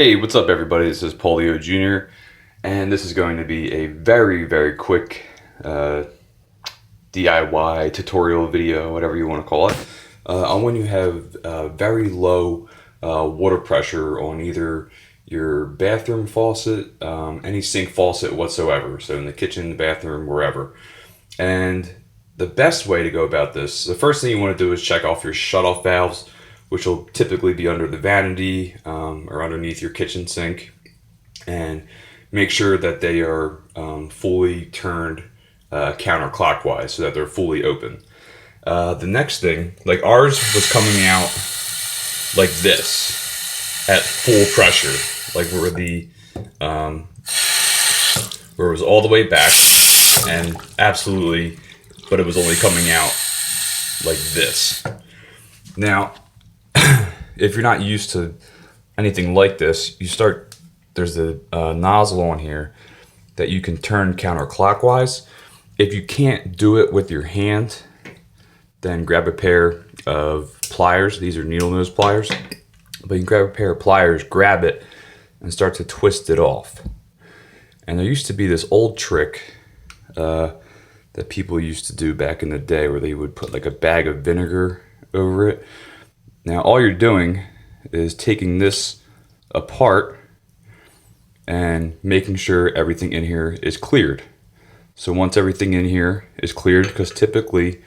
Hey, what's up everybody? This is Polio Jr. and this is going to be a very quick DIY tutorial video, whatever you want to call it, on when you have very low water pressure on either your bathroom faucet, any sink faucet whatsoever, so in the kitchen, the bathroom, wherever. And the best way to go about this, the first thing you want to do is check off your shutoff valves, which will typically be under the vanity or underneath your kitchen sink, and make sure that they are fully turned counterclockwise so that they're fully open. The next thing, like ours was coming out like this at full pressure, like where it was all the way back, and absolutely, but it was only coming out like this. Now, if you're not used to anything like this, there's a nozzle on here that you can turn counterclockwise. If you can't do it with your hand, then grab a pair of pliers. These are needle nose pliers, but you can grab a pair of pliers, grab it, and start to twist it off. And there used to be this old trick that people used to do back in the day where they would put like a bag of vinegar over it. Now all you're doing is taking this apart and making sure everything in here is cleared. So once everything in here is cleared, because typically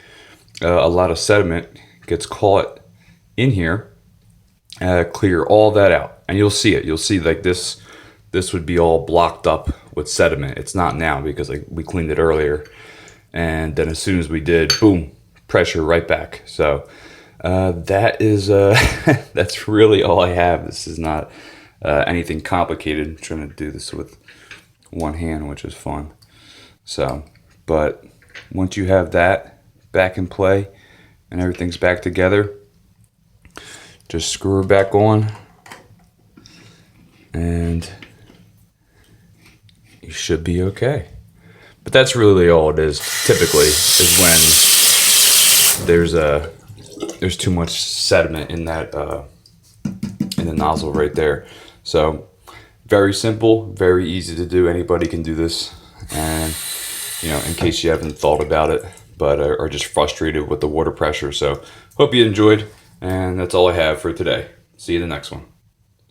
a lot of sediment gets caught in here, clear all that out and you'll see it. You'll see like this would be all blocked up with sediment. It's not now because we cleaned it earlier, and then as soon as we did, boom, pressure right back. So that is that's really all I have. This is not anything complicated. I'm trying to do this with one hand, which is fun. So, but once you have that back in play and everything's back together, just screw her back on and you should be okay. But that's really all it is. Typically is when there's too much sediment in that in the nozzle right there. So very simple, very easy to do. Anybody can do this, and in case you haven't thought about it but are just frustrated with the water pressure. So hope you enjoyed, and that's all I have for today. See you in the next one.